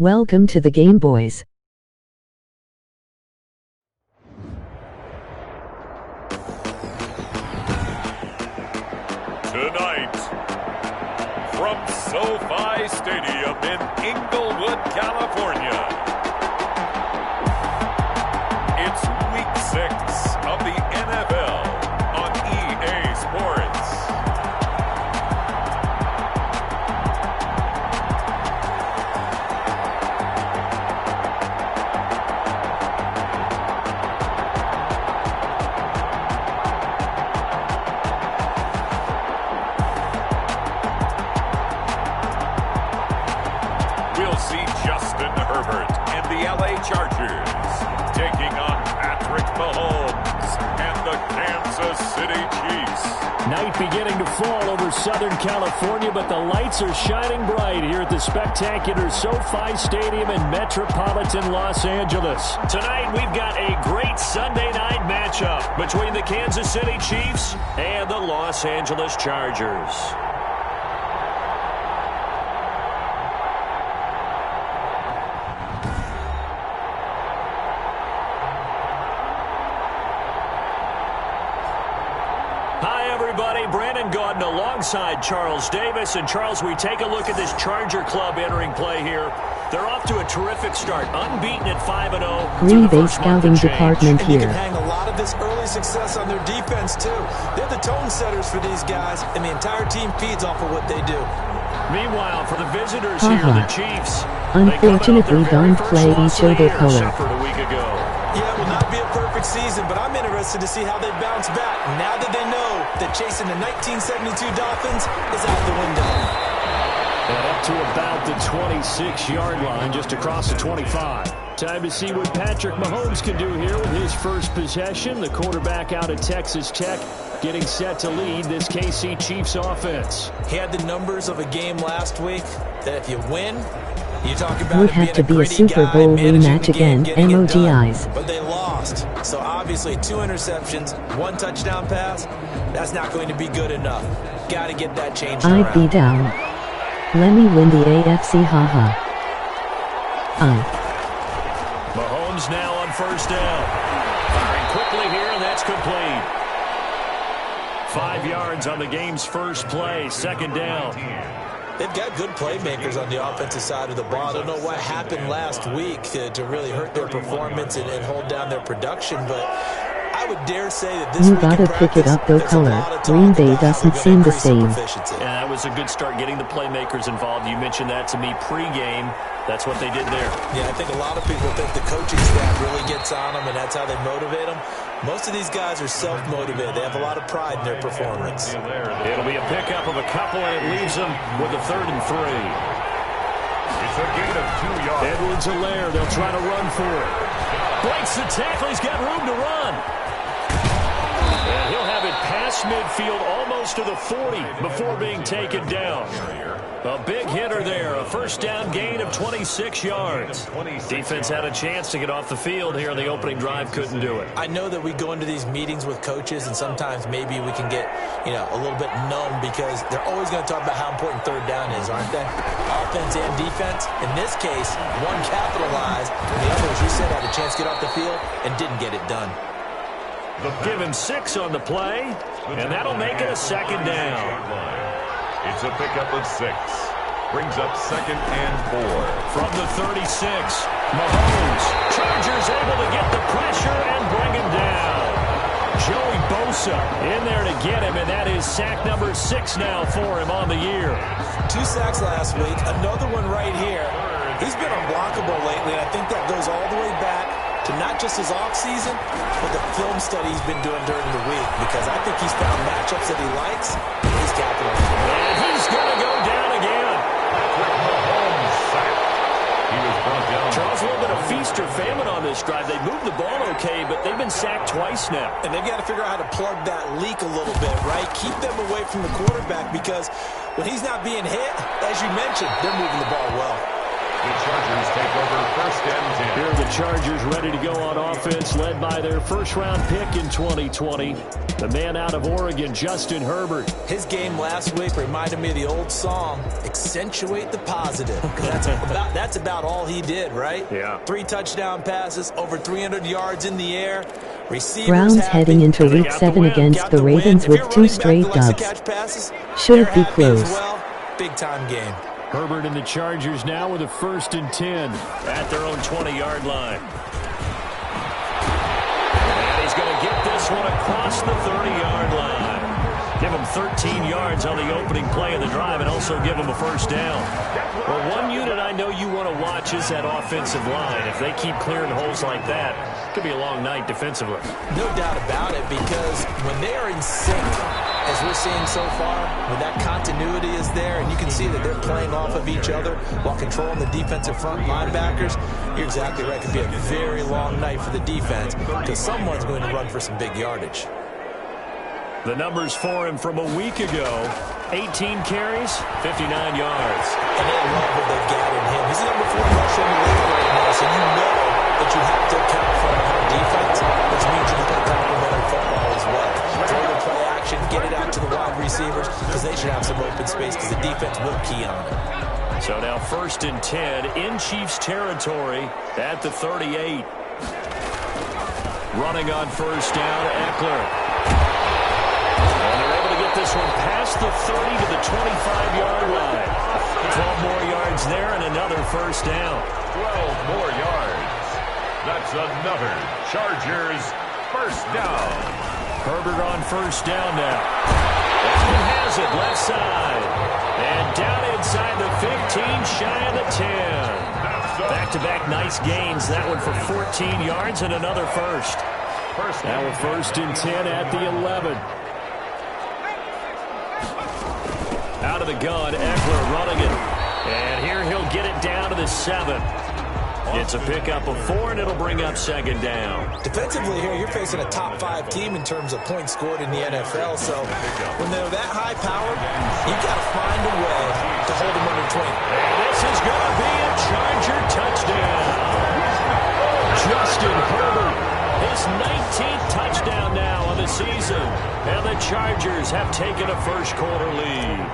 Welcome to the game, boys. Tonight, from SoFi Stadium in Inglewood, California, it's Week 6 of the NFL on EA Sports. We'll see Justin Herbert and the LA Chargers taking on Patrick Mahomes and the Kansas City Chiefs. Night beginning to fall over Southern California, but the lights are shining bright here at the spectacular SoFi Stadium in metropolitan Los Angeles. Tonight, we've got a great Sunday night matchup between the Kansas City Chiefs and the Los Angeles Chargers. Alongside Charles Davis. And Charles, we take a look at this Charger club entering play here. They're off to a terrific start, unbeaten at 5-0. Green Bay scouting department here. You can hang a lot of this early success on their defense too. They're the tone setters for these guys, and the entire team feeds off of what they do. Meanwhile, for the visitors here, the Chiefs. Unfortunately, don't play each other color. A week ago. Yeah, it will not be a perfect season, but I'm interested to see how they bounce back now that they know that chasing the 1972 Dolphins is out the window. And up to about the 26-yard line, just across the 25. Time to see what Patrick Mahomes can do here with his first possession. The quarterback out of Texas Tech getting set to lead this KC Chiefs offense. He had the numbers of a game last week that if you win, you talk about would have to be a Super Bowl rematch again, MOGIs. But they lost. So obviously 2 interceptions, 1 touchdown pass, that's not going to be good enough. Got to get that changed around. I'd be down. Let me win the AFC, haha. Mahomes now on first down. Firing quickly here, and that's complete. 5 yards on the game's first play, second down. They've got good playmakers on the offensive side of the ball. I don't know what happened last week to really hurt their performance and hold down their production, but I would dare say that this you week gotta pick it up though, color. Green Bay doesn't seem the same. Yeah, that was a good start getting the playmakers involved. You mentioned that to me pregame. That's what they did there. Yeah, I think a lot of people think the coaching staff really gets on them, and that's how they motivate them. Most of these guys are self-motivated. They have a lot of pride in their performance. It'll be a pickup of a couple, and it leaves them with a 3rd and 3. It's a gain of 2 yards. Edwards-Helaire, they'll try to run for it. Breaks the tackle, he's got room to run. And he'll have it past midfield, almost to the 40, before being taken down. A big hitter there, a first down gain of 26 yards. Defense had a chance to get off the field here in the opening drive, couldn't do it. I know that we go into these meetings with coaches, and sometimes maybe we can get, a little bit numb because they're always going to talk about how important third down is, aren't they? Offense and defense. In this case, one capitalized, and the other, as you said, had a chance to get off the field and didn't get it done. Give him 6 on the play, and that'll make it a second down. It's a pickup of 6. Brings up 2nd and 4. From the 36, Mahomes. Chargers able to get the pressure and bring him down. Joey Bosa in there to get him, and that is sack number 6 now for him on the year. 2 sacks last week, another one right here. He's been unblockable lately, and I think that goes all the way back to not just his offseason, but the film study he's been doing during the week, because I think he's found matchups that he likes, and he's capitalizing. And he's going to go down again. He was brought down. Charles, a little bit of feast or famine on this drive. They moved the ball okay, but they've been sacked twice now. And they've got to figure out how to plug that leak a little bit, right? Keep them away from the quarterback, because when he's not being hit, as you mentioned, they're moving the ball well. The Chargers take over 1st and 10. Here are the Chargers ready to go on offense, led by their first-round pick in 2020, the man out of Oregon, Justin Herbert. His game last week reminded me of the old song, accentuate the positive. That's about all he did, right? Yeah. 3 touchdown passes, over 300 yards in the air. Receivers Browns happy. heading into Week 7 against the Ravens with 2 straight dubs. Should be close. Well, big-time game. Herbert and the Chargers now with a 1st and 10 at their own 20-yard line. And he's going to get this one across the 30-yard line. Give him 13 yards on the opening play of the drive and also give him a 1st down. Well, one unit I know you want to watch is that offensive line. If they keep clearing holes like that, it could be a long night defensively. No doubt about it, because when they are in sync, as we're seeing so far, when that continuity is there and you can see that they're playing off of each other while controlling the defensive front linebackers, you're exactly right. It could be a very long night for the defense because someone's going to run for some big yardage. The numbers for him from a week ago, 18 carries, 59 yards. And they love what they've got in him. He's the number 4 rusher in the league right now, so you know that you have to account for him on defense, which means you can play complementary football as well. Throw the play action, get it out to the wide receivers, because they should have some open space, because the defense will key on it. So now 1st and 10 in Chiefs territory at the 38. Running on 1st down, Eckler. And they're able to get this one past the 30 to the 25-yard line. 12 more yards there and another 1st down. 12 more yards. That's another Chargers 1st down. Herbert on 1st down now. And has it left side. And down inside the 15, shy of the 10. Back-to-back nice gains. That one for 14 yards and another 1st. Now a 1st and 10 at the 11. Out of the gun, Eckler running it. And here he'll get it down to the 7. It's a pickup of 4, and it'll bring up 2nd down. Defensively here, you're facing a top 5 team in terms of points scored in the NFL. So when they're that high powered, you got to find a way to hold them under 20. And this is going to be a Charger touchdown. Justin Herbert, his 19th touchdown now on the season. And the Chargers have taken a first-quarter lead.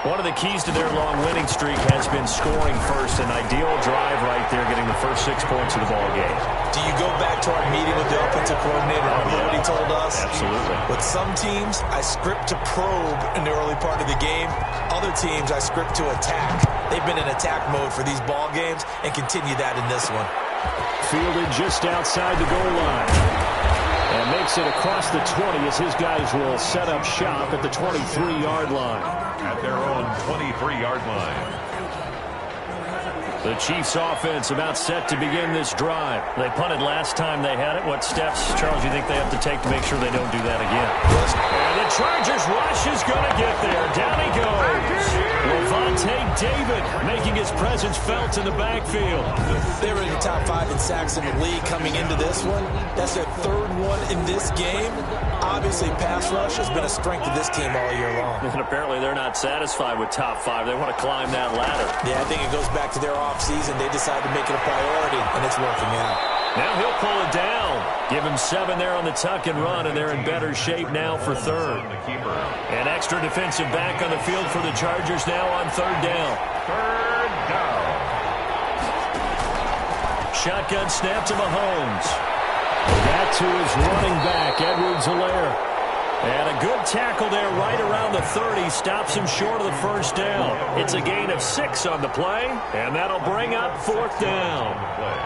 One of the keys to their long winning streak has been scoring first. An ideal drive right there, getting the first 6 points of the ball game. Do you go back to our meeting with the offensive coordinator? Remember what he told us? Absolutely. With some teams, I script to probe in the early part of the game. Other teams, I script to attack. They've been in attack mode for these ball games and continue that in this one. Fielded just outside the goal line. And makes it across the 20 as his guys will set up shop at the 23-yard line. At their own 23-yard line. The Chiefs offense about set to begin this drive. They punted last time they had it. What steps, Charles, do you think they have to take to make sure they don't do that again? And the Chargers rush is going to get there. Down he goes. Levante David making his presence felt in the backfield. They were in the top 5 in sacks in the league coming into this one. That's their 3rd one in this game. Obviously, pass rush has been a strength of this team all year long. And apparently they're not satisfied with top 5. They want to climb that ladder. Yeah, I think it goes back to their offseason. They decided to make it a priority, and it's working out. Now he'll pull it down. Give him 7 there on the tuck and run, and they're in better shape now for 3rd. An extra defensive back on the field for the Chargers now on 3rd down. 3rd down. Shotgun snap to Mahomes. That to his running back, Edwards-Helaire. And a good tackle there right around the 30. Stops him short of the 1st down. It's a gain of 6 on the play, and that'll bring up 4th down.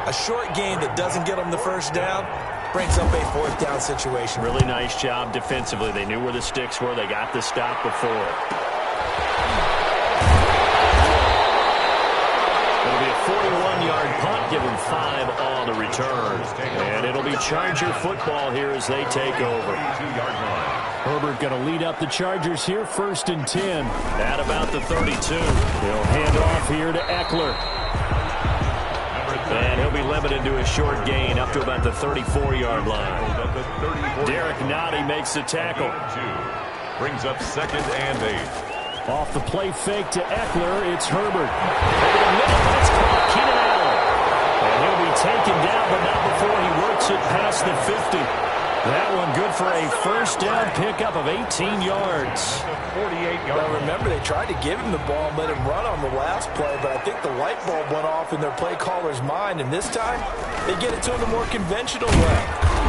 A short gain that doesn't get them the 1st down brings up a 4th down situation. Really nice job defensively. They knew where the sticks were. They got the stop before. It'll be a 41-yard punt, give him 5 on the return. And it'll be Charger football here as they take over. Herbert going to lead up the Chargers here, 1st and 10. At about the 32. He'll hand off here to Eckler. And he'll be limited to a short gain up to about the 34-yard line. Derek Nottie makes the tackle. Brings up 2nd and 8. Off the play fake to Eckler, it's Herbert. Over the middle, it's caught. Keenan Allen. And he'll be taken down, but not before he works it past the 50. That one good for a first down pickup of 18 yards. 48 yards. Well, remember, they tried to give him the ball and let him run on the last play, but I think the light bulb went off in their play caller's mind, and this time they get it to him the more conventional way,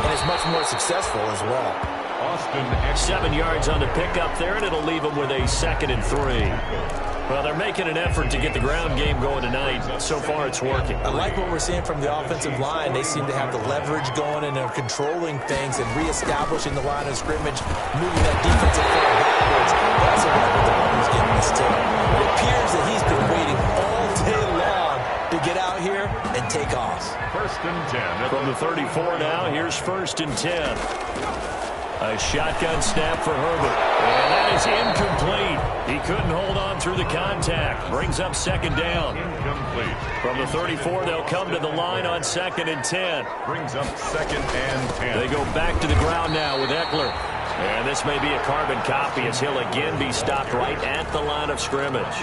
and it's much more successful as well. 7 yards on the pickup there, and it'll leave them with a 2nd and 3. Well, they're making an effort to get the ground game going tonight. So far, it's working. I like what we're seeing from the offensive line. They seem to have the leverage going, and they're controlling things and reestablishing the line of scrimmage, moving that defensive front backwards. That's a weapon that Army's getting this to. It appears that he's been waiting all day long to get out here and take off. 1st and 10. From the 34 now, here's 1st and 10. A shotgun snap for Herbert. And that is incomplete. He couldn't hold on through the contact. Brings up 2nd down. Incomplete. From the 34, they'll come to the line on 2nd and 10. Brings up 2nd and 10. They go back to the ground now with Eckler. And this may be a carbon copy as he'll again be stopped right at the line of scrimmage.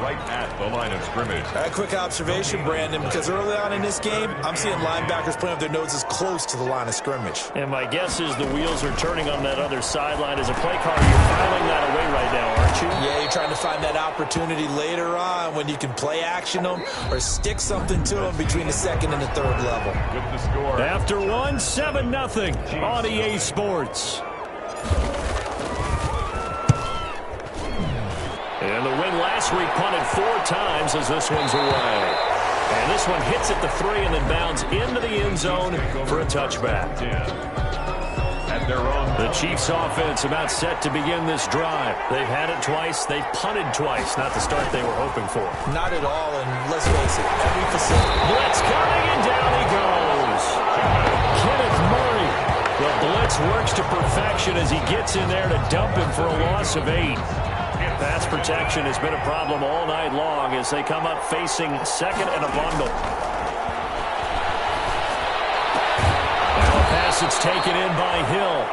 Right at the line of scrimmage. A quick observation, Brandon, because early on in this game, I'm seeing linebackers putting up their noses close to the line of scrimmage. And my guess is the wheels are turning on that other sideline. As a play caller, you're filing that away right now, aren't you? Yeah, you're trying to find that opportunity later on when you can play action them or stick something to them between the 2nd and the 3rd level. With the score. After 7-0 on EA Sports. And the win last week punted 4 times as this one's away. And this one hits at the 3 and then bounds into the end zone for a touchback. At their own. The Chiefs offense about set to begin this drive. They've had it twice. They've punted twice. Not the start they were hoping for. Not at all, and let's face it, every facility. Blitz coming, and down he goes. Kenneth Murray. The blitz works to perfection as he gets in there to dump him for a loss of 8. Pass protection has been a problem all night long as they come up facing 2nd and a bundle. Now a pass that's taken in by Hill.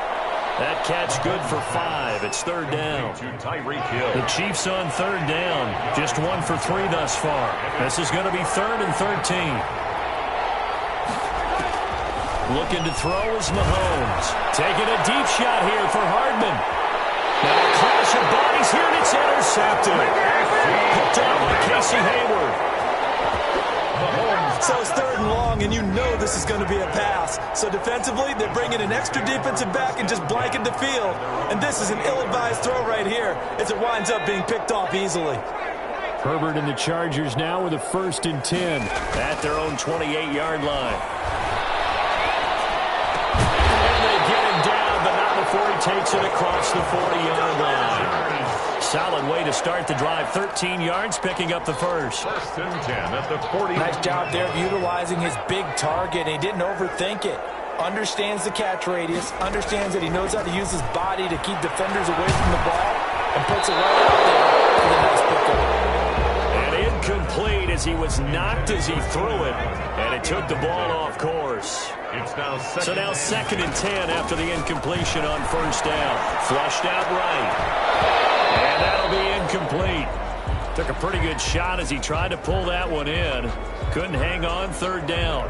That catch good for 5. It's 3rd down. The Chiefs on 3rd down. Just 1 for 3 thus far. This is going to be 3rd and 13. Looking to throw is Mahomes. Taking a deep shot here for Hardman. Now a clash of bodies here, and it's intercepted. Put down by Casey Hayward. So it's 3rd and long, and you know this is going to be a pass. So defensively, they're bringing an extra defensive back and just blanking the field. And this is an ill-advised throw right here as it winds up being picked off easily. Herbert and the Chargers now with a 1st and 10 at their own 28-yard line. Before he takes it across the 40-yard line. Solid way to start the drive. 13 yards, picking up the 1st. 1st and 10 at the 40. Nice job there of utilizing his big target. He didn't overthink it. Understands the catch radius. Understands that he knows how to use his body to keep defenders away from the ball. And puts it right out there for the nice pickup. And incomplete as he was knocked as he threw it. And it took the ball off course. It's now 2nd. So now 2nd and 10 after the incompletion on 1st down. Flushed out right. And that'll be incomplete. Took a pretty good shot as he tried to pull that one in. Couldn't hang on 3rd down.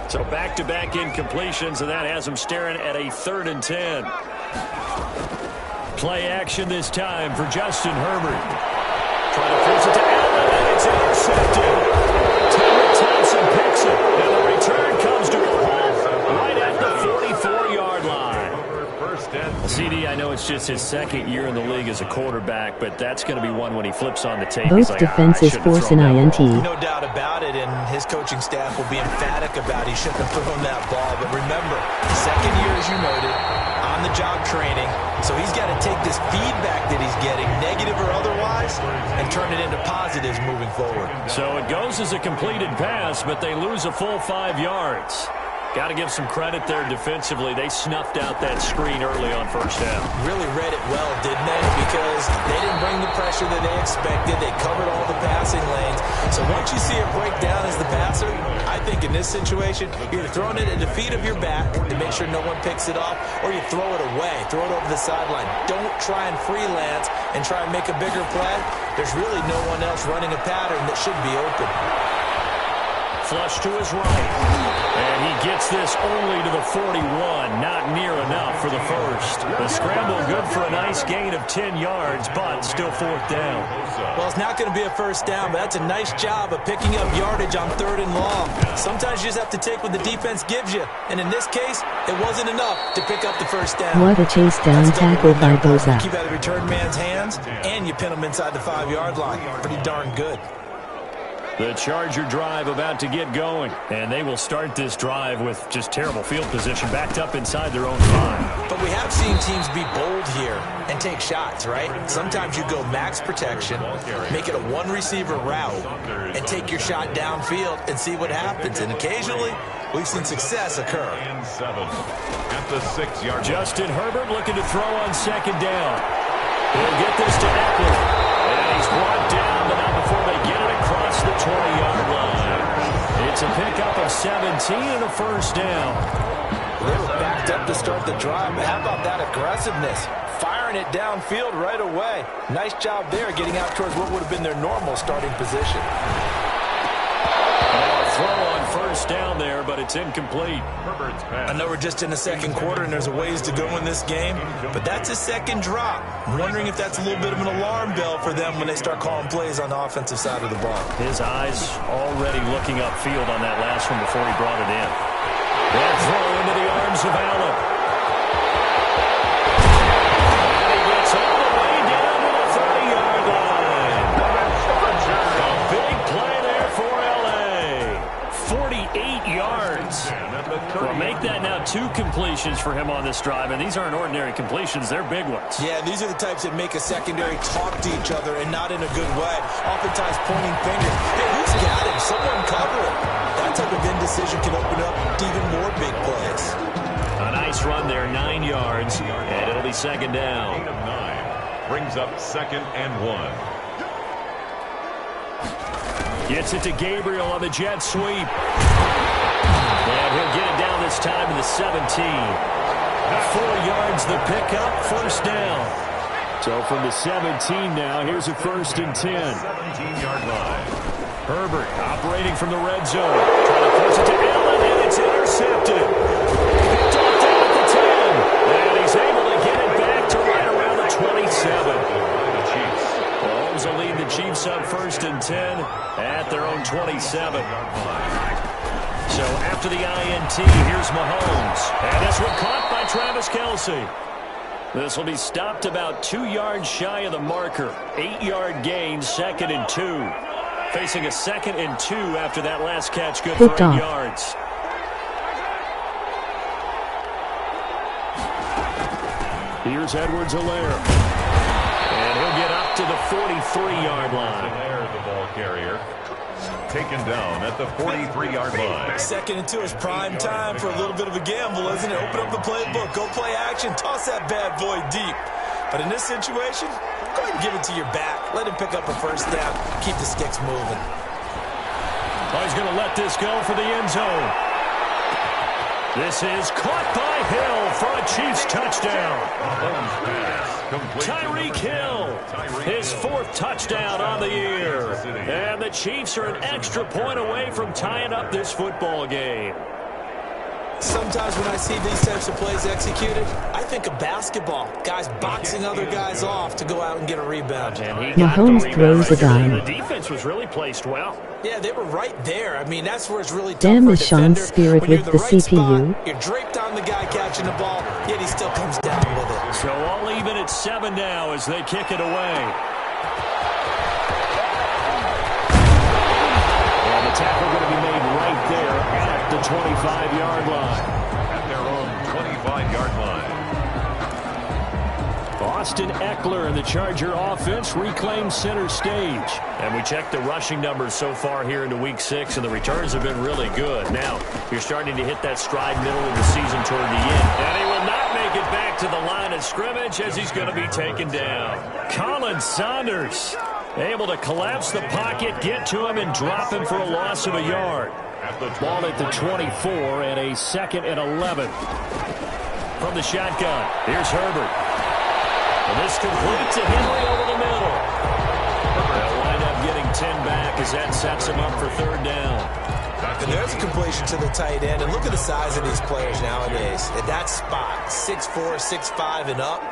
So back-to-back incompletions, and that has him staring at a 3rd and 10. Play action this time for Justin Herbert. Trying to force it to Allen, and it's intercepted. Thompson picks it, and the return comes to a halt right at the 44-yard line. CD, I know it's just his 2nd year in the league as a quarterback, but that's going to be one when he flips on the tape. Both defenses force an INT. No doubt about it, and his coaching staff will be emphatic about he shouldn't have thrown that ball. But remember, 2nd year, as you noted, on-the-job training, so he's got to take this feedback that he's getting, negative or otherwise, and turn it into positives moving forward. So it goes as a completed pass, but they lose a full 5 yards. Got to give some credit there defensively. They snuffed out that screen early on 1st down. Really read it well, didn't they? Because they didn't bring the pressure that they expected. They covered all the passing lanes. So once you see it break down as the passer, I think in this situation, you're either throwing it at the feet of your back to make sure no one picks it off, or you throw it away, throw it over the sideline. Don't try and freelance and try and make a bigger play. There's really no one else running a pattern that should be open. Flush to his right. And he gets this only to the 41. Not near enough for the first. The scramble good for a nice gain of 10 yards, but still fourth down. Well, it's not going to be a first down, but that's a nice job of picking up yardage on 3rd and long. Sometimes you just have to take what the defense gives you. And in this case, it wasn't enough to pick up the first down. What a chase down tackle by Boza. Keep out of the return man's hands, and you pin him inside the 5-yard line. Pretty darn good. The Charger drive about to get going, and they will start this drive with just terrible field position, backed up inside their own 5. But we have seen teams be bold here and take shots, right? Sometimes you go max protection, make it a one-receiver route, and take your shot downfield and see what happens. And occasionally, we've seen success occur. At the 6-yard line. Justin Herbert looking to throw on 2nd down. He'll get this to Eckler. And he's brought down, but not before they get it across the 20-yard line. It's a pickup of 17 and a first down. They were backed up to start the drive, but how about that aggressiveness? Firing it downfield right away. Nice job there getting out towards what would have been their normal starting position. Throw on first down there, but it's incomplete. I know we're just in the 2nd quarter and there's a ways to go in this game, but that's a 2nd drop. I'm wondering if that's a little bit of an alarm bell for them when they start calling plays on the offensive side of the ball. His eyes already looking upfield on that last one before he brought it in. That throw into the arms of Allen. And he gets all the way down to the 30-yard line. A big play there for L.A. 48 yards. Well, make that now 2 completions for him on this drive, and these aren't ordinary completions. They're big ones. Yeah, these are the types that make a secondary talk to each other and not in a good way. Oftentimes pointing fingers. Hey, who's got him? Someone cover him. That type of indecision can open up to even more big plays. A nice run there, 9 yards, and it'll be 2nd down. 9 brings up 2nd and 1. Gets it to Gabriel on the jet sweep. And he'll get it down this time to the 17. 4 yards the pickup, first down. So from the 17 now, here's a 1st and 10. 17-yard line. Herbert operating from the red zone. Trying to force it to Allen, and it's intercepted. Picked off down at the 10. And he's able to get it back to right around the 27. Mahomes will lead the Chiefs up 1st and 10 at their own 27. So after the INT, here's Mahomes. And this one caught by Travis Kelce. This will be stopped about 2 yards shy of the marker. 8-yard gain, 2nd and 2. Facing a 2nd and 2 after that last catch, good for 8 yards. Here's Edwards-Helaire. And he'll get up to the 43-yard line. Helaire, the ball carrier, taken down at the 43-yard line. 2nd and 2 is prime time for a little bit of a gamble, isn't it? Open up the playbook, go play action, toss that bad boy deep. But in this situation, go ahead and give it to your back. Let him pick up a first down. Keep the sticks moving. Oh, he's going to let this go for the end zone. This is caught by Hill for a Chiefs touchdown. Tyreek Hill, his 4th touchdown on the year. And the Chiefs are an extra point away from tying up this football game. Sometimes when I see these types of plays executed, I think of basketball. Guys boxing other guys off to go out and get a rebound. And he Mahomes throws a dime. The defense was really placed well. Yeah, they were right there. I mean, that's where it's really tough Damn for a is Sean's defender. spirit When you're with in the right CPU. spot, you're draped on the guy catching the ball, yet he still comes down with it. So all even at 7 now as they kick it away. And the tackle going to be made right there at the 25-yard line. At their own 25-yard line. Austin Eckler and the Charger offense reclaim center stage. And we checked the rushing numbers so far here into Week 6, and the returns have been really good. Now, you're starting to hit that stride middle of the season toward the end. And he will not make it back to the line of scrimmage as he's going to be taken down. Colin Saunders able to collapse the pocket, get to him, and drop him for a loss of a yard. Ball at the 24 and a 2nd and 11. From the shotgun, here's Herbert. And this complete to Henry over the middle. They'll wind up getting 10 back as that sets him up for 3rd down. And there's a completion to the tight end. And look at the size of these players nowadays. At that spot, 6'4", 6'5", and up.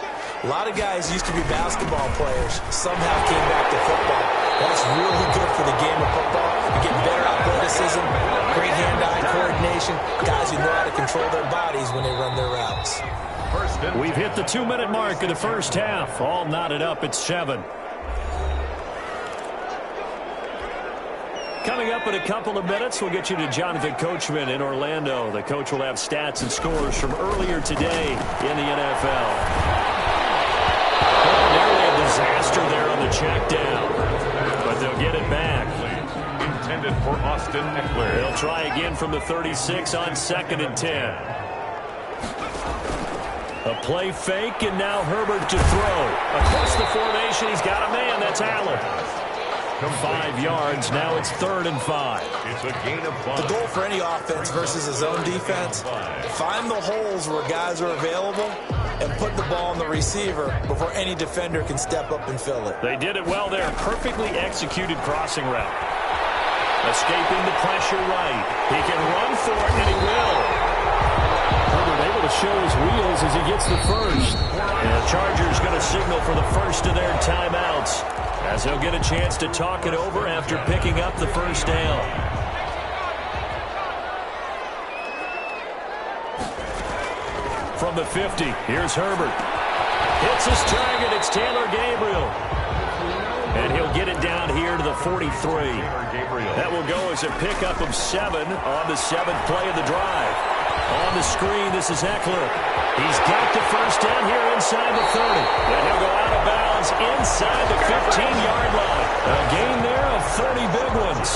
A lot of guys used to be basketball players. Somehow came back to football. That's really good for the game of football. You get better athleticism, great hand-eye coordination. Guys who know how to control their bodies when they run their routes. We've hit the 2-minute mark of the first half. All knotted up at 7. Coming up in a couple of minutes, we'll get you to Jonathan Coachman in Orlando. The coach will have stats and scores from earlier today in the NFL. Nearly a disaster there on the check down, but they'll get it back. Intended for Austin Eckler. They'll try again from the 36 on 2nd and 10. A play fake, and now Herbert to throw. Across the formation, he's got a man. That's Allen. 5 yards. Now it's 3rd and 5. It's a gain of 5. The goal for any offense versus a zone defense, find the holes where guys are available and put the ball on the receiver before any defender can step up and fill it. They did it well there. Perfectly executed crossing route. Escaping the pressure right. He can run for it, and he will. Herbert able to show his wheels as he gets the first. And the Chargers going to signal for the first of their timeouts, as they'll get a chance to talk it over after picking up the first down. From the 50, here's Herbert. Hits his target. It's Taylor Gabriel. And he'll get it down here to the 43. That will go as a pickup of 7 on the 7th play of the drive. On the screen, this is Eckler. He's got the first down here inside the 30. And he'll go out of bounds inside the 15-yard line. A gain there of 30 big ones.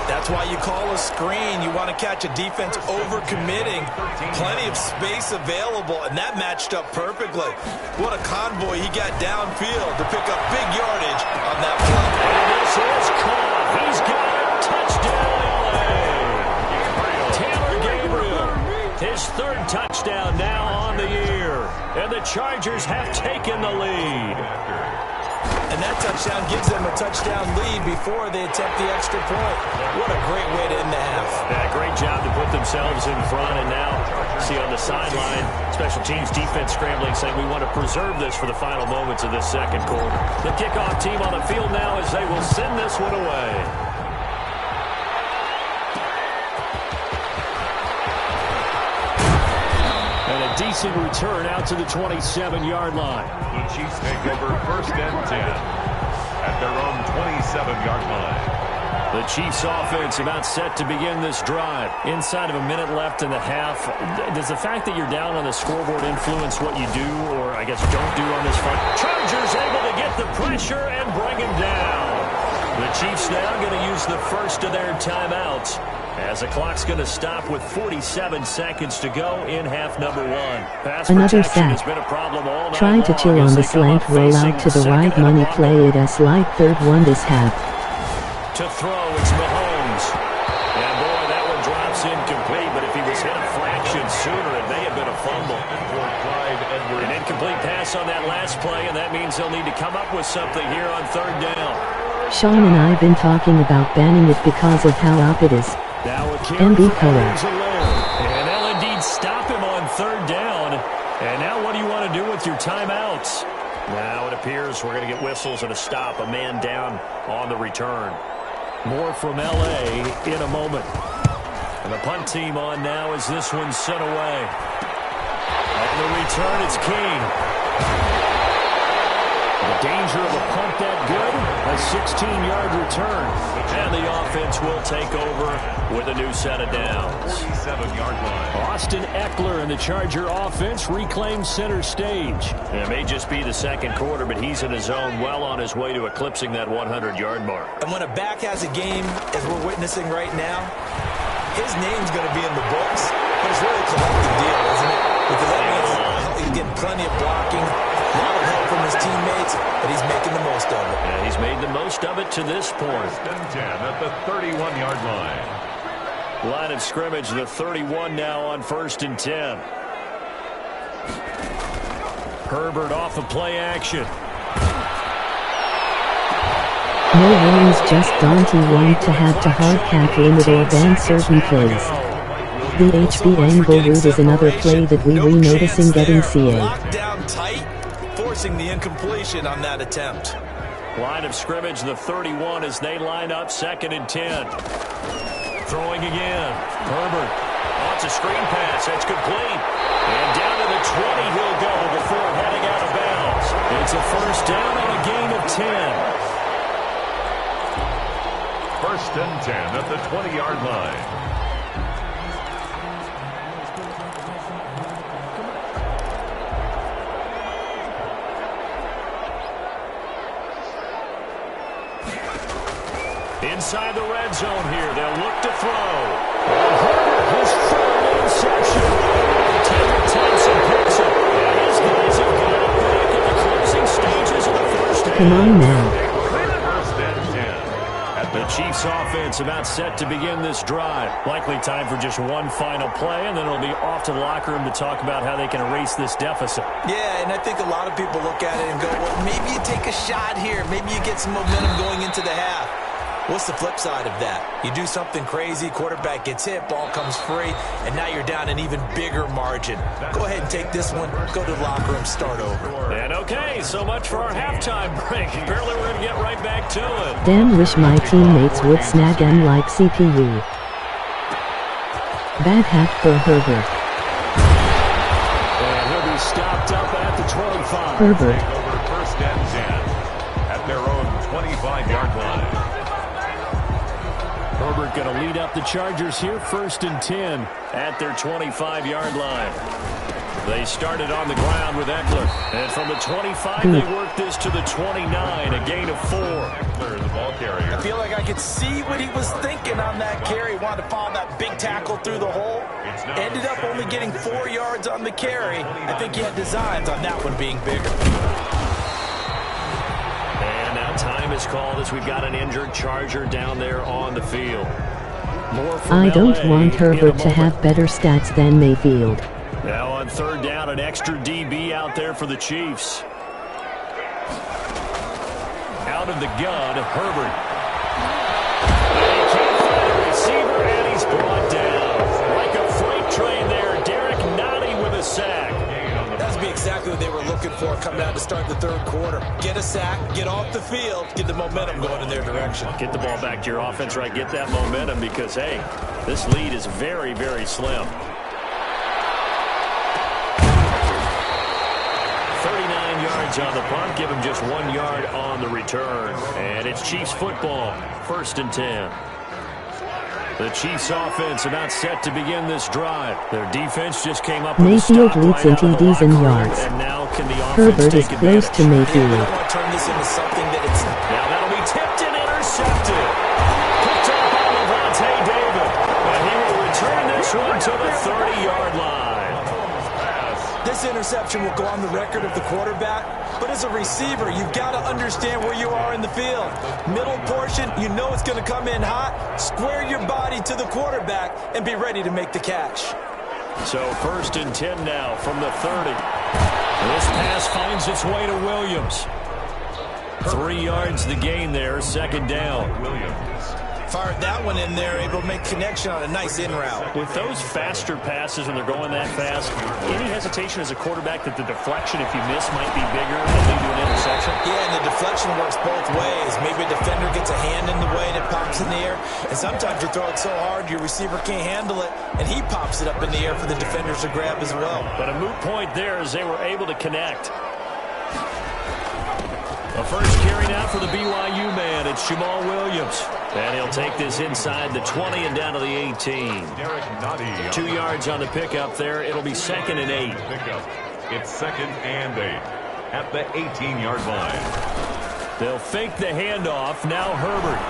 That's why you call a screen. You want to catch a defense over-committing. Plenty of space available, and that matched up perfectly. What a convoy he got downfield to pick up big yardage on that play. And this is caught. He's got it. Touchdown, LA. Taylor Gabriel, his 3rd touchdown now on the year. And the Chargers have taken the lead. And that touchdown gives them a touchdown lead before they attempt the extra point. What a great way to end the half. Yeah, great job to put themselves in front. And now, see on the sideline, special teams defense scrambling, saying we want to preserve this for the final moments of this second quarter. The kickoff team on the field now as they will send this one away. And a decent return out to the 27-yard line. The Chiefs take over 1st and 10 at their own 27-yard line. The Chiefs offense about set to begin this drive. Inside of a minute left in the half. Does the fact that you're down on the scoreboard influence what you do, or I guess don't do on this front? Chargers able to get the pressure and bring him down. The Chiefs now going to use the first of their timeouts, as the clock's going to stop with 47 seconds to go in half number 1. Pass Another protection sack. has been a problem all night Trying to long chill as on they the come slant up rollout to facing the right second money and play it as slide 3rd one this half. to throw, it's Mahomes. And boy, that one drops incomplete, but if he was hit a fraction sooner, it may have been a fumble. An incomplete pass on that last play, and that means they'll need to come up with something here on 3rd down. Sean and I have been talking about banning it because of how up it is. Now a carry MB for color. Evans alone. And they'll indeed stop him on 3rd down. And now what do you want to do with your timeouts? Now it appears we're going to get whistles and a stop. A man down on the return. More from L.A. in a moment. And the punt team on now as this one's sent away. On the return, it's King. The danger of a punt that good, a 16-yard return. And the offense will take over with a new set of downs. 47-yard line. Austin Eckler and the Charger offense reclaim center stage. It may just be the second quarter, but he's in his zone, well on his way to eclipsing that 100-yard mark. And when a back has a game, as we're witnessing right now, his name's going to be in the books, but it's really a collective deal, isn't it? Because that means he's getting plenty of blocking, a lot of help from his teammates, but he's making the most of it. And he's made the most of it to this point. 1st and 10 at the 31-yard line. Line of scrimmage, the 31 now on 1st and 10. Herbert off of play action. No Williams just Dante want to have to hard pack limit or ban certain plays. The HB angle route is another play that we re-noticing getting CA. Locked down tight, forcing the incompletion on that attempt. Line of scrimmage, the 31 as they line up 2nd and 10. Throwing again. Herbert wants a screen pass. That's complete. And down to the 20 he'll go before heading out of bounds. It's a first down on a gain of 10. 1st and 10 at the 20-yard line. Inside the red zone here, they'll look to throw. Herbert, his third interception. Taylor Thompson picks it. And his guys have got it back in the closing stages of the first half. Come on now. 1st and 10. The Chiefs offense about set to begin this drive. Likely time for just one final play, and then it'll be off to the locker room to talk about how they can erase this deficit. Yeah, and I think a lot of people look at it and go, well, maybe you take a shot here. Maybe you get some momentum going into the half. What's the flip side of that? You do something crazy, quarterback gets hit, ball comes free, and now you're down an even bigger margin. Go ahead and take this one, go to the locker room, start over. And okay, so much for our halftime break. Apparently we're going to get right back to it. Damn wish my teammates would snag M like CPU. Bad hack for Herbert. And he'll be stopped up at the 25. Herbert. Over 1st and 10 at their own 25-yard line. Herbert going to lead up the Chargers here, 1st and 10 at their 25-yard line. They started on the ground with Eckler. And from the 25, they worked this to the 29, a gain of 4. Eckler, the ball carrier. I feel like I could see what he was thinking on that carry. Wanted to follow that big tackle through the hole. Ended up only getting 4 yards on the carry. I think he had designs on that one being bigger. And now time is called as we've got an injured Charger down there on the field. More from I don't LA want in a Herbert to moment. have better stats than Mayfield. Now on 3rd down, an extra DB out there for the Chiefs. Out of the gun, Herbert. And he can't find a receiver, and he's brought down. Like a freight train there, Derek Nottie with a sack. That's be exactly what they were looking for coming out to start the 3rd quarter. Get a sack, get off the field, get the momentum going in their direction. Get the ball back to your offense, right? Get that momentum because, hey, this lead is very, very slim. 39 yards on the punt, give him just 1 yard on the return. And it's Chiefs football, 1st and 10. The Chiefs offense about set to begin this drive. Their defense just came up with Mayfield a leads in TDs and yards. And now can the offense Herbert take is close advantage? to Mayfield. They want to turn this into something that it's Now that'll be tipped and intercepted. Picked up by Levante David. And he will return this one to the 30-yard line. This interception will go on the record of the quarterback, but as a receiver, you've got to understand where you are in the field. Middle portion, you know it's going to come in hot. Square your body to the quarterback and be ready to make the catch. So 1st and 10 now from the 30. This pass finds its way to Williams. 3 yards the gain there, 2nd down. Williams. Fired that one in there, able to make connection on a nice in route. With those faster passes when they're going that fast, any hesitation as a quarterback that the deflection, if you miss, might be bigger and lead to an interception? Yeah, and the deflection works both ways. Maybe a defender gets a hand in the way and it pops in the air. And sometimes you throw it so hard your receiver can't handle it, and he pops it up in the air for the defenders to grab as well. But a moot point there as they were able to connect. The first carry now for the BYU man. It's Jamal Williams. And he'll take this inside the 20 and down to the 18. Derek Nottie. 2 yards on the pickup there. It'll be 2nd and 8. Pickup. It's 2nd and 8 at the 18-yard line. They'll fake the handoff. Now Herbert.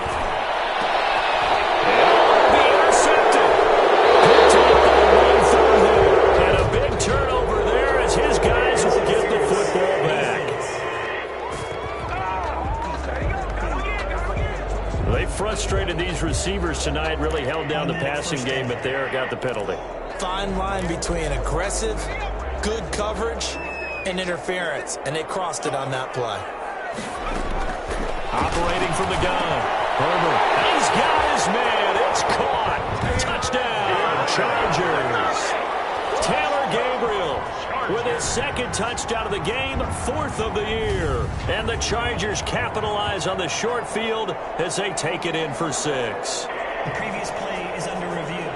And be intercepted. Picked up by 1 through there. And a big turnover there as his guys will get the football back. They frustrated these receivers tonight, really held down the passing game, but there got the penalty. Fine line between aggressive, good coverage, and interference, and they crossed it on that play. Operating from the gun. Herbert. He's got his man. It's caught. Touchdown, Chargers. Taylor Gabriel with his second touchdown of the game, 4th of the year. And the Chargers capitalize on the short field as they take it in for 6. The previous play is under review.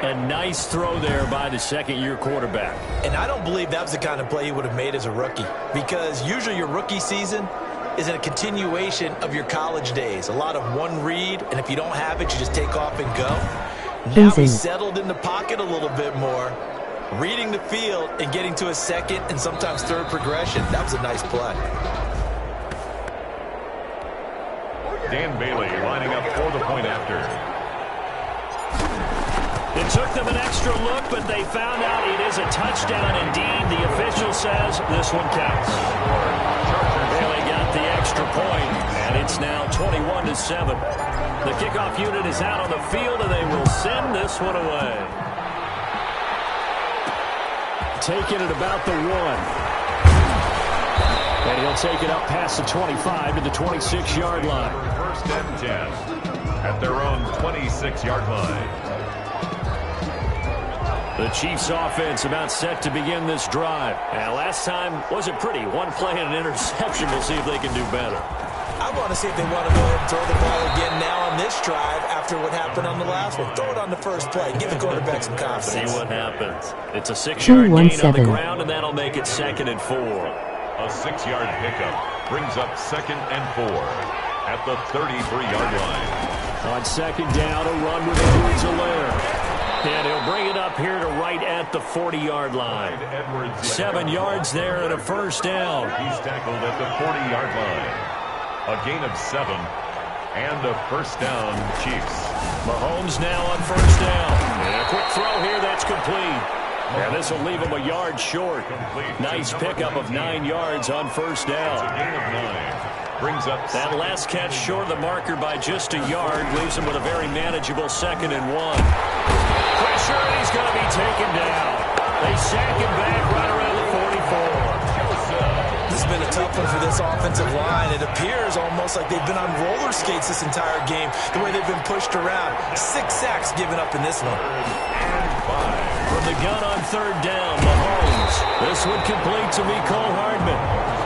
A nice throw there by the second-year quarterback. And I don't believe that was the kind of play he would have made as a rookie, because usually your rookie season is a continuation of your college days. A lot of one read, and if you don't have it, you just take off and go. Now he's settled in the pocket a little bit more, reading the field and getting to a second and sometimes third progression. That was a nice play. Dan Bailey lining up for the point after. It took them an extra look, but they found out it is a touchdown indeed. The official says this one counts. Bailey got the extra point, and it's now 21-7. The kickoff unit is out on the field, and they will send this one away. Taking it about the 1. And he'll take it up past the 25 to the 26-yard line. First and 10 at their own 26-yard line. The Chiefs offense about set to begin this drive. And last time wasn't pretty. One play and an interception. We'll see if they can do better. I want to see if they want to go ahead and throw the ball again now on this drive after what happened on the last one. Throw it on the first play. Give the quarterback some confidence. See what happens. It's a 6-yard gain on the ground, and that'll make it 2nd and 4. A 6-yard pickup brings up 2nd and 4 at the 33-yard line. On 2nd down, a run with Edwards-Helaire. And he'll bring it up here to right at the 40-yard line. 7 yards there and a first down. He's tackled at the 40-yard line. A gain of 7 and a first down, Chiefs. Mahomes now on first down. And a quick throw here that's complete. And this will leave him a yard short. Nice pickup of 9 yards on first down. A gain of 9. Brings up that last catch short of the marker by just a yard. Leaves him with a very manageable 2nd and 1. Pressure, and he's going to be taken down. They sack him back right around the 44. This has been a tough one for this offensive line. It appears almost like they've been on roller skates this entire game, the way they've been pushed around. 6 sacks given up in this one. From the gun on 3rd down, Mahomes. This one complete to Mecole Hardman.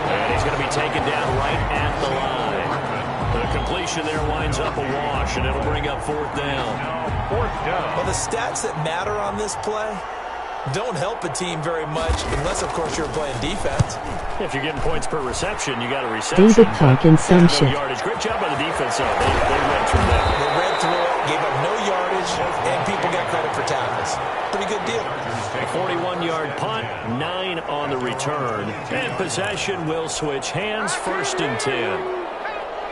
And he's going to be taken down right at the line. The completion there winds up a wash, and it'll bring up 4th down. Well, the stats that matter on this play don't help a team very much unless, of course, you're playing defense. If you're getting points per reception, you got a reception. David Hawkins, some shit. Yardage. Great job by the defense, though. They read through that. They read through it, gave up no yardage, and people got credit for tackles. Pretty good deal. A 41-yard punt, 9 on the return. And possession will switch hands, 1st and 10.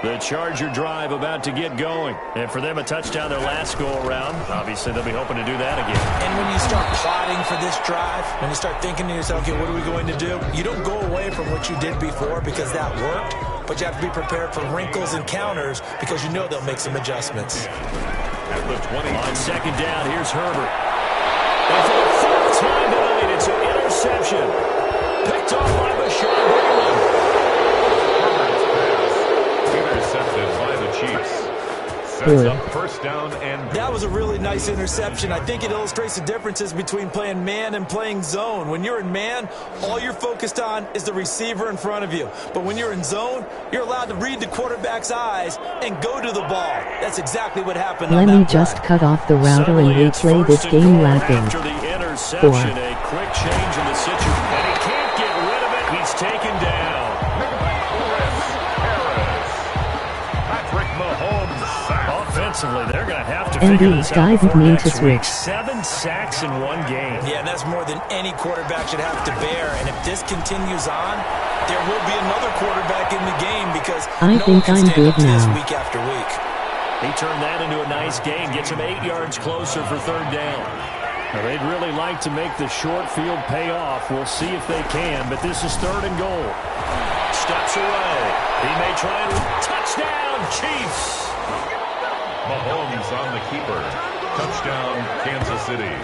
The Charger drive about to get going. And for them, a touchdown their last go-around. Obviously, they'll be hoping to do that again. And when you start plotting for this drive, when you start thinking to yourself, okay, what are we going to do? You don't go away from what you did before because that worked, but you have to be prepared for wrinkles and counters because you know they'll make some adjustments. At the 20. On 2nd down, here's Herbert. And for the 4th time tonight, it's an interception. Picked off by Bashar Breeland. Intercepted by the Chiefs. Sets up first down and that was a really nice interception. I think it illustrates the differences between playing man and playing zone. When you're in man, all you're focused on is the receiver in front of you. But when you're in zone, you're allowed to read the quarterback's eyes and go to the ball. That's exactly what happened on that Let me just cut off the router and replay this game rapping. After the interception, a quick change in the situation. And he can't get rid of it. He's taken down. Offensively, they're going to have to figure this out before next week. 7 sacks in one game. Yeah, and that's more than any quarterback should have to bear. And if this continues on, there will be another quarterback in the game because I think I'm good now. Week after week. He turned that into a nice gain, gets him 8 yards closer for 3rd down. Now, they'd really like to make the short field pay off. We'll see if they can, but this is 3rd and goal. Steps away. He may try and touchdown, Chiefs. Mahomes on the keeper. Touchdown, Kansas City.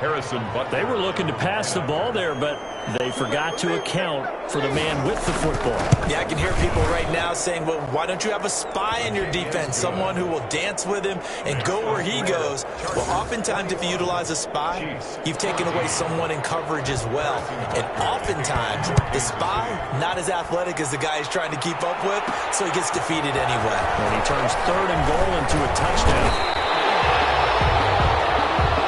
Harrison Butler. They were looking to pass the ball there, but they forgot to account for the man with the football. Yeah, I can hear people right now saying, well, why don't you have a spy in your defense, someone who will dance with him and go where he goes? Well, oftentimes if you utilize a spy, you've taken away someone in coverage as well. And oftentimes, the spy, not as athletic as the guy he's trying to keep up with, so he gets defeated anyway. And he turns 3rd and goal into a touchdown.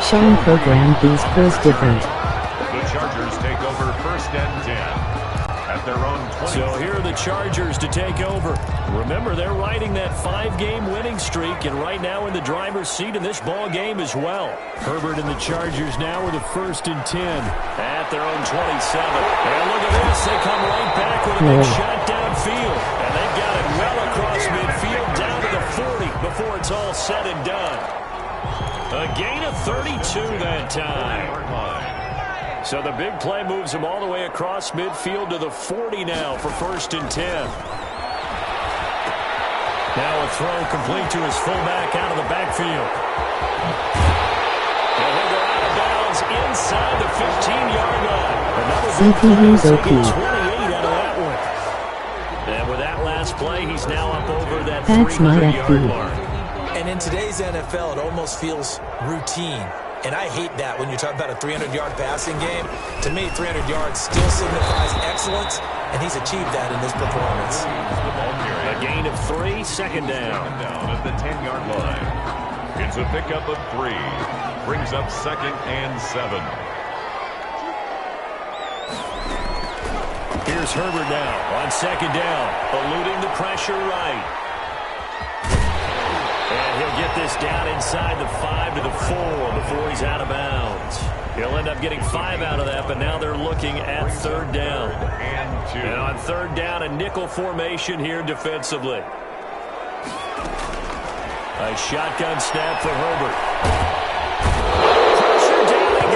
Sean programmed these plays different. The Chargers take over 1st and 10 at their own 20. So here are the Chargers to take over. Remember, they're riding that 5-game winning streak, and right now in the driver's seat in this ball game as well. Herbert and the Chargers now with a 1st and 10 at their own 27. And look at this. They come right back with a big shot downfield. And they've got it well across midfield down to the 40 before it's all said and done. A gain of 32 that time. So the big play moves him all the way across midfield to the 40 now for 1st and 10. Now a throw complete to his fullback out of the backfield. And he'll go out of bounds inside the 15-yard line. CPU's OP. 28 out of that one. And with that last play, he's now up over that That's my 300-yard FD. mark. And in today's NFL, it almost feels routine. And I hate that when you talk about a 300-yard passing game. To me, 300 yards still signifies excellence, and he's achieved that in this performance. A gain of 3, 2nd down. Down at the 10-yard line. It's a pickup of 3. Brings up 2nd and 7. Here's Herbert now on 2nd down, eluding the pressure right. And he'll get this down inside the 5 to the 4 before he's out of bounds. He'll end up getting 5 out of that, but now they're looking at 3rd down. And on 3rd down, a nickel formation here defensively. A shotgun snap for Herbert. Pressure down he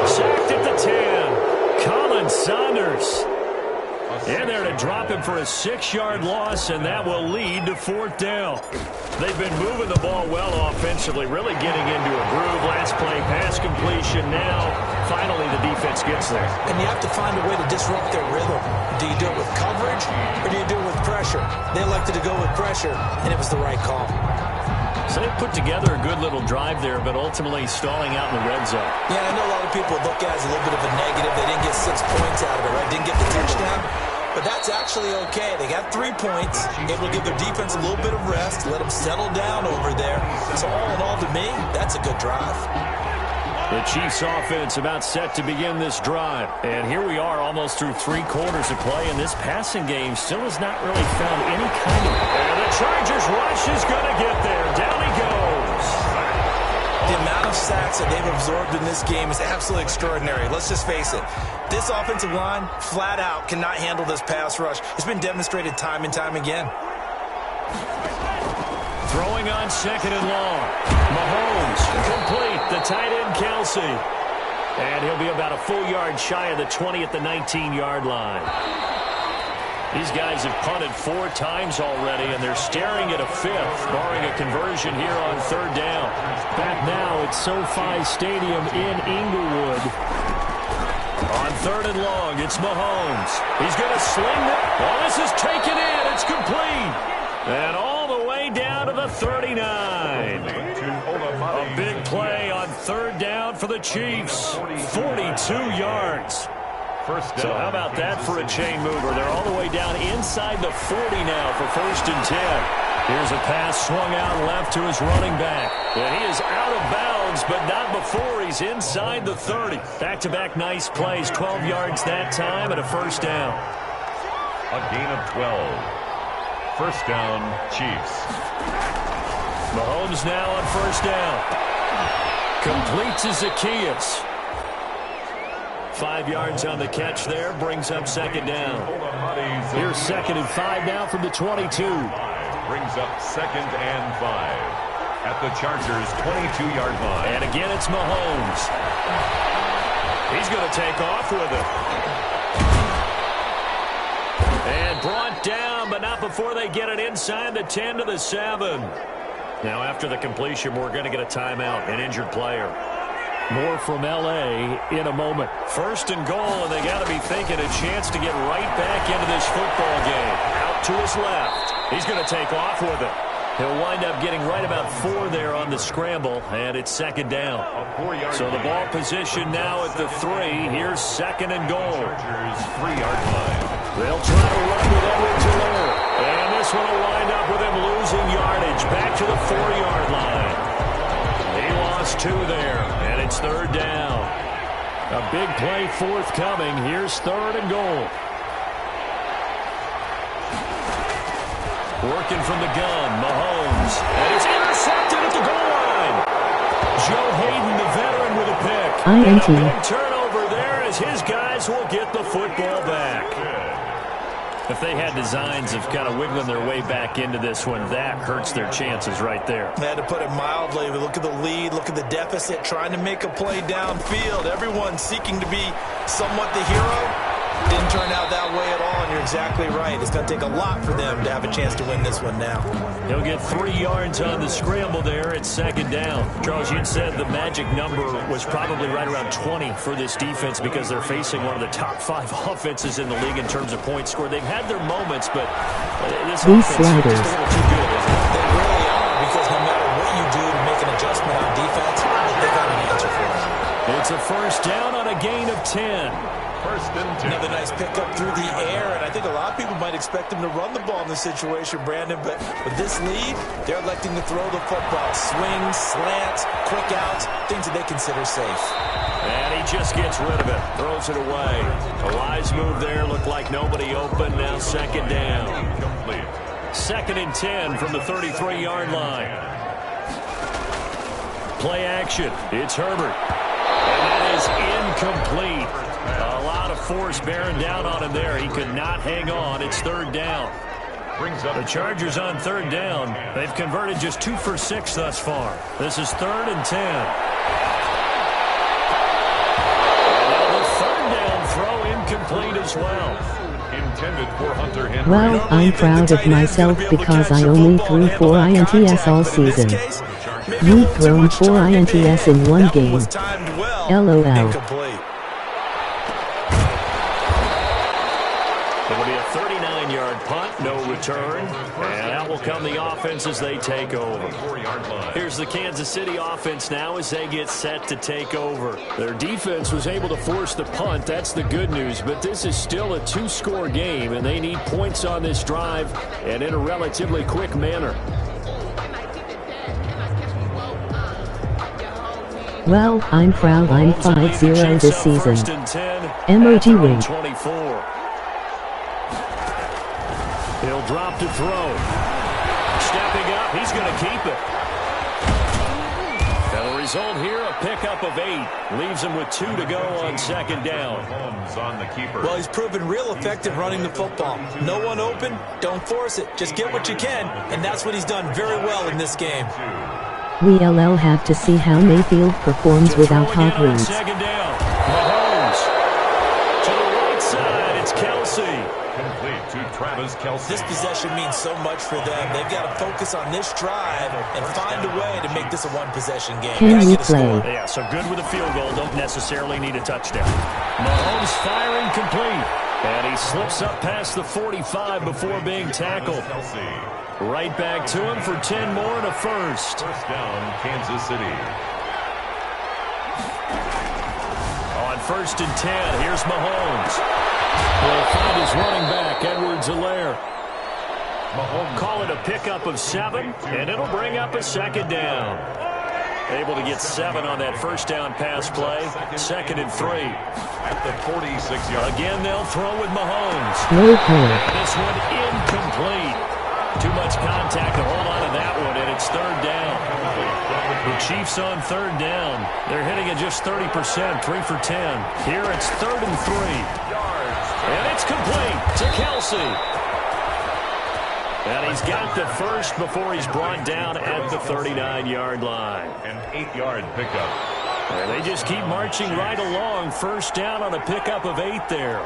goes. Sacked at the 10. Colin Saunders in there to drop him for a 6-yard loss, and that will lead to 4th down. They've been moving the ball well offensively, really getting into a groove. Last play, pass completion. Now, finally, the defense gets there. And you have to find a way to disrupt their rhythm. Do you do it with coverage, or do you do it with pressure? They elected to go with pressure, and it was the right call. So they put together a good little drive there, but ultimately stalling out in the red zone. Yeah, I know a lot of people look at it as a little bit of a negative. They didn't get 6 points out of it, right? Didn't get the touchdown. But that's actually okay. They got 3 points, able to give their defense a little bit of rest, let them settle down over there. So all in all, to me, that's a good drive. The Chiefs offense about set to begin this drive. And here we are almost through 3 quarters of play, and this passing game still has not really found any kind of... And the Chargers rush is going to get there. Down he goes. The amount of sacks that they've absorbed in this game is absolutely extraordinary. Let's just face it. This offensive line, flat out, cannot handle this pass rush. It's been demonstrated time and time again. Throwing on 2nd and long. Mahomes, complete. The tight end, Kelsey. And he'll be about a full yard shy of the 20 at the 19-yard line. These guys have punted 4 times already, and they're staring at a 5th, barring a conversion here on 3rd down. Back now at SoFi Stadium in Inglewood. On 3rd and long, it's Mahomes. He's going to sling it. Well, this is taken in. It's complete. And all the way down to the 39. A big play on 3rd down for the Chiefs. 42 yards. So how about that for a chain mover? They're all the way down inside the 40 now for 1st and 10. Here's a pass swung out left to his running back. And he is out of bounds, but not before he's inside the 30. Back-to-back nice plays, 12 yards that time and a 1st down. A gain of 12. 1st down, Chiefs. Mahomes now on 1st down. Complete to Zacchaeus. 5 yards on the catch there, brings up 2nd down. Here's 2nd and 5 now from the 22. Brings up 2nd and 5 at the Chargers' 22-yard line. And again, it's Mahomes. He's going to take off with it. And brought down, but not before they get it inside the 10 to the 7. Now, after the completion, we're going to get a timeout, an injured player. More from L.A. in a moment. First and goal, and they got to be thinking a chance to get right back into this football game. Out to his left. He's going to take off with it. He'll wind up getting right about 4 there on the scramble, and it's second down. So the ball position now at the 3. Here's second and goal. 3-yard line. They'll try to run with Edwards-Helaire. And this one will wind up with him losing yardage back to the 4-yard line. He lost 2 there, and it's third down. A big play forthcoming. Here's third and goal. Working from the gun, Mahomes. And it's intercepted at the goal line. Joe Hayden, the veteran, with a pick. INT. And a big turnover there as his guys will get the football back. If they had designs of kind of wiggling their way back into this one, that hurts their chances right there. I had to put it mildly. But look at the lead, look at the deficit, trying to make a play downfield. Everyone seeking to be somewhat the hero. Didn't turn out that way at all, and you're exactly right. It's going to take a lot for them to have a chance to win this one now. He'll get 3 yards on the scramble there at second down. Charles, you'd said the magic number was probably right around 20 for this defense because they're facing one of the top 5 offenses in the league in terms of points scored. They've had their moments, but this offense is just a little too good, isn't it? They really are, because no matter what you do to make an adjustment on defense, they got an answer for it. It's a first down on a gain of 10. First and 10. Another nice pickup through the air, and I think a lot of people might expect him to run the ball in this situation, Brandon, but with this lead, they're electing to throw the football. Swings, slants, quick outs, things that they consider safe. And he just gets rid of it, throws it away. A wise move there, looked like nobody open, now second down. Complete. Second and 10 from the 33-yard line. Play action, it's Herbert. And that is incomplete. A lot of force bearing down on him there. He could not hang on. It's third down. Brings up The Chargers on third down. They've converted just 2 for 6 thus far. This is third and 10. And the third down throw incomplete as well. intended for Hunter Henry. Well, I'm proud of myself because I only threw 4 INTs all season. You've thrown 4 INTs in one game. LOL. It'll be a 39-yard punt, no return, and out will come the offense as they take over. Here's the Kansas City offense now as they get set to take over. Their defense was able to force the punt. That's the good news, but this is still a 2-score game, and they need points on this drive and in a relatively quick manner. Well, I'm proud I'm 5-0 this season. Emoji win. 24. He'll drop to throw. Stepping up, he's going to keep it. And the result here, a pickup of 8. Leaves him with 2 to go on second down. On the keeper. Well, he's proven real effective running the football. No one open, don't force it. Just get what you can, and that's what he's done very well in this game. We'll have to see how Mayfield performs without hot reads. Second down. Mahomes. To the right side, it's Kelsey. Complete to Travis Kelce. This possession means so much for them. They've got to focus on this drive and find a way to make this a one-possession game. Can we play? Yeah, so good with a field goal. Don't necessarily need a touchdown. Mahomes firing complete. And he slips up past the 45 before being tackled. Right back to him for 10 more and a first. First down, Kansas City. On first and 10, here's Mahomes. Will find his running back, Edwards-Helaire. Mahomes. Call it a pickup of 7, and it'll bring up a second down. Able to get 7 on that first down pass play. Second and 3. At the 46-yard. Again, they'll throw with Mahomes. No color. This one incomplete. Too much contact to hold on to that one, and it's third down. The Chiefs on third down. They're hitting at just 30%, 3 for 10. Here it's third and 3. And it's complete to Kelsey. And he's got the first before he's brought down at the 39-yard line. An 8-yard pickup. And they just keep marching right along. First down on a pickup of 8 there.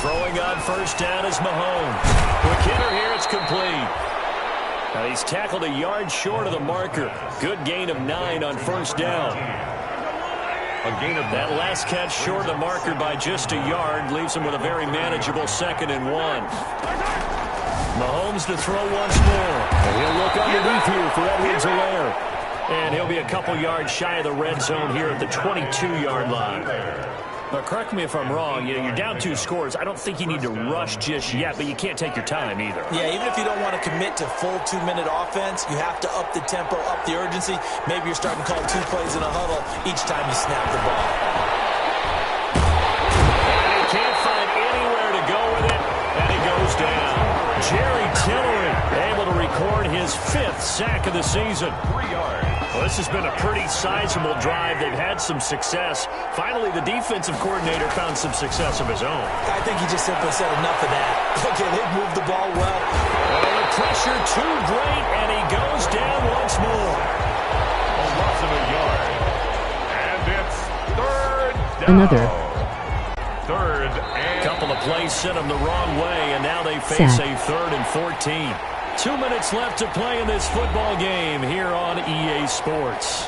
Throwing on first down is Mahomes. McKinnon here, it's complete. Now he's tackled a yard short of the marker. Good gain of 9 on first down. That last catch short of the marker by just a yard leaves him with a very manageable 2nd and 1. Mahomes to throw once more. And he'll look underneath here for Edwards-Helaire. And he'll be a couple yards shy of the red zone here at the 22-yard line. But correct me if I'm wrong, you're down 2 scores. I don't think you need to rush just yet, but you can't take your time either. Yeah, even if you don't want to commit to full 2-minute offense, you have to up the tempo, up the urgency. Maybe you're starting to call 2 plays in a huddle each time you snap the ball. And he can't find anywhere to go with it, and he goes down. Jerry Tillery able to record his 5th sack of the season. 3 yards. Well, this has been a pretty sizable drive. They've had some success. Finally, the defensive coordinator found some success of his own. I think he just simply said enough of that. Okay, they've moved the ball well. And the pressure too great, and he goes down once more. A loss of a yard. And it's 3rd down. Another. 3rd and... Couple of plays sent them the wrong way, and now they face Sack. a 3rd and 14. 2 minutes left to play in this football game here on EA Sports.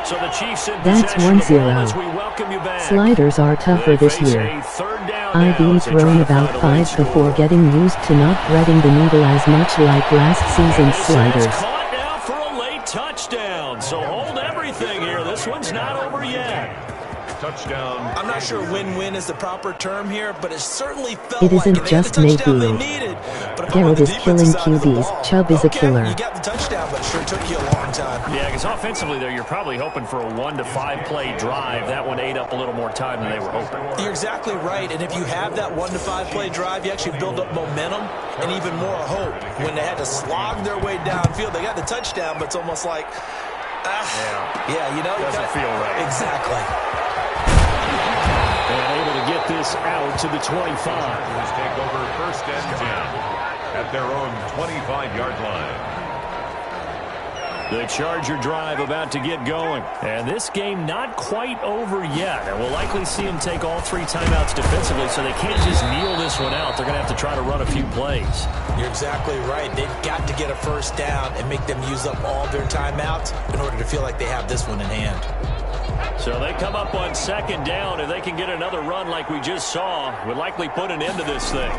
So the Chiefs in That's possession of the ball 1-0. as we welcome you back. Sliders are tougher They this face year. a 3rd down now I've as they try thrown to about find a 5 late score. before getting used to not threading the needle as much like last season's This is sliders. caught now for a late touchdown. So hold everything here. This one's not over yet. Touchdown. I'm not sure win-win is the proper term here, but it certainly felt It like isn't if they had just the touchdown they Mayfield. needed. But if Garrett I'm on the is defensive killing side of the QBs. ball, Chubb is a okay, killer. You got the touchdown, but it sure took you a long time. Yeah, because offensively there, you're probably hoping for a 1 to 5 play drive. That one ate up a little more time than they were hoping. You're exactly right, and if you have that 1 to 5 play drive, you actually build up momentum and even more hope. When they had to slog their way downfield, they got the touchdown, but it's almost like, yeah, you know, Doesn't feel right. Exactly. And able to get this out to the 25. Let's take over 1st and 10 at their own 25-yard line. The Charger drive about to get going. And this game not quite over yet. And we'll likely see them take all 3 timeouts defensively, so they can't just kneel this one out. They're going to have to try to run a few plays. You're exactly right. They've got to get a 1st down and make them use up all their timeouts in order to feel like they have this one in hand. So they come up on 2nd down. If they can get another run like we just saw, would likely put an end to this thing.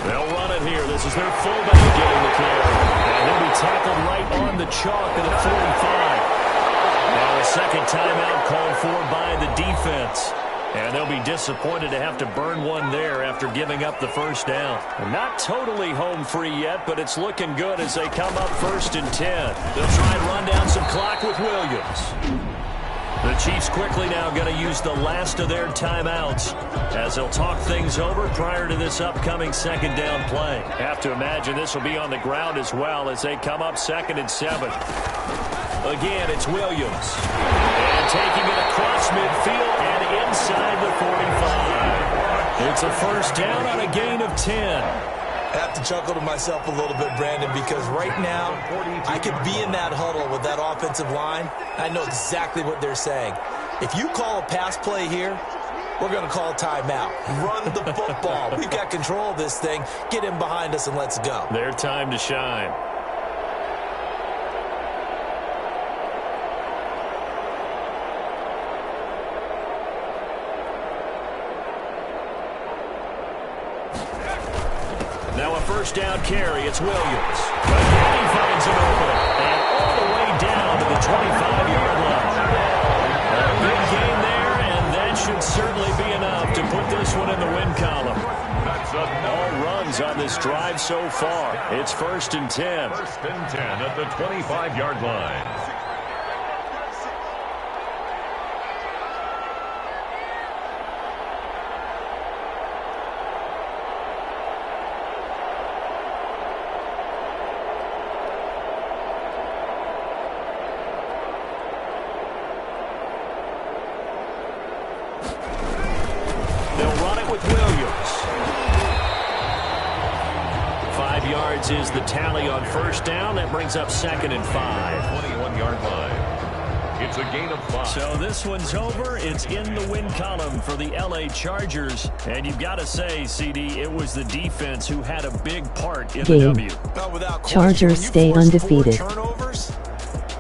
They'll run it here. This is their fullback getting the carry. And he'll be tackled right on the chalk at the 45. Now a 2nd timeout called for by the defense. And they'll be disappointed to have to burn one there after giving up the 1st down. They're not totally home free yet, but it's looking good as they come up 1st and 10. They'll try and run down some clock with Williams. The Chiefs quickly now going to use the last of their timeouts as they'll talk things over prior to this upcoming 2nd down play. Have to imagine this will be on the ground as well as they come up 2nd and 7. Again, it's Williams. And taking it across midfield and inside the 45. It's a 1st down on a gain of 10. I have to chuckle to myself a little bit, Brandon, because right now I could be in that huddle with that offensive line. I know exactly what they're saying. If you call a pass play here, we're going to call a timeout. Run the football. We've got control of this thing. Get in behind us and let's go. Their time to shine. Now a 1st down carry. It's Williams. Again, he finds an opening. And all the way down to the 25-yard line. A big gain there, and that should certainly be enough to put this one in the win column. All runs on this drive so far. It's 1st and 10. 1st and 10 at the 25-yard line. Is the tally on 1st down. That brings up 2nd and 5. 21-yard line. It's a gain of 5. So this one's over. It's in the win column for the LA Chargers. And you've got to say, CD, it was the defense who had a big part in the W. Without question, Chargers when you stay force 4 undefeated. turnovers,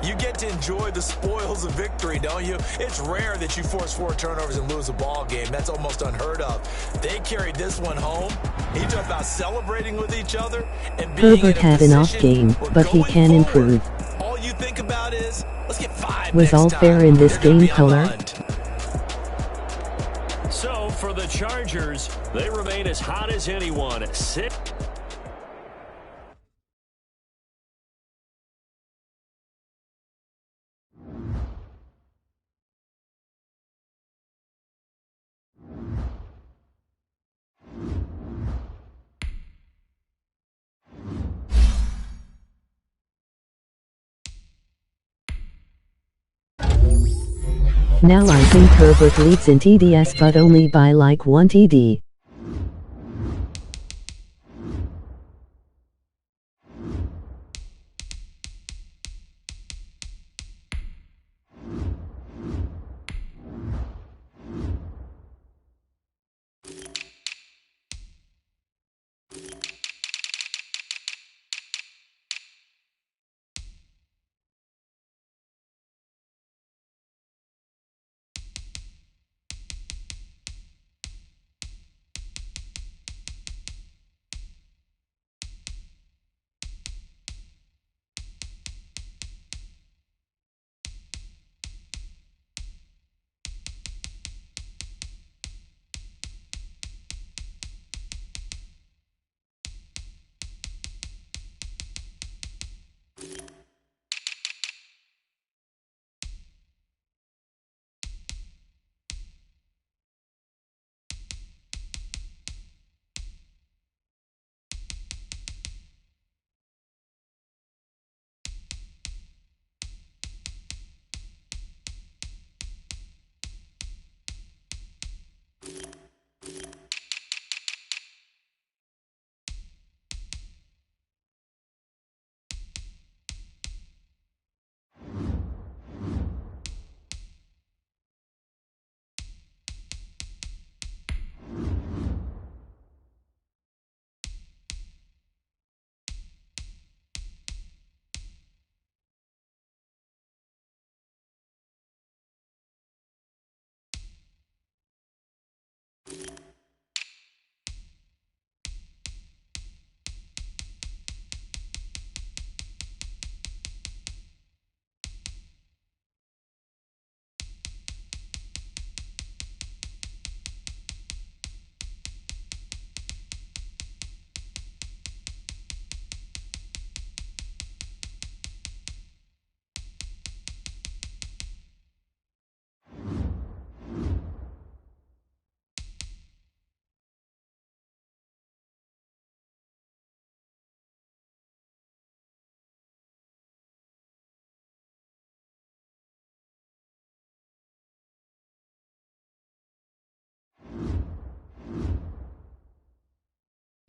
you get to enjoy the spoils of victory, don't you? It's rare that you force 4 turnovers and lose a ball game. That's almost unheard of. They carried this one home. You talk about celebrating with each other and being Herbert in a had an off position game, where but he going can forward, improve. all you think about is, let's get 5 Was next all time. fair in this They're gonna game, be on Color? the hunt. So for the Chargers, they remain as hot as anyone. 6. Now I think Herbert leads in TDS, but only by like 1 TD.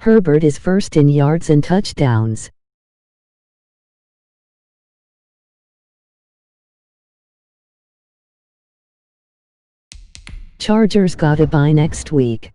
Herbert is first in yards and touchdowns. Chargers got a bye next week.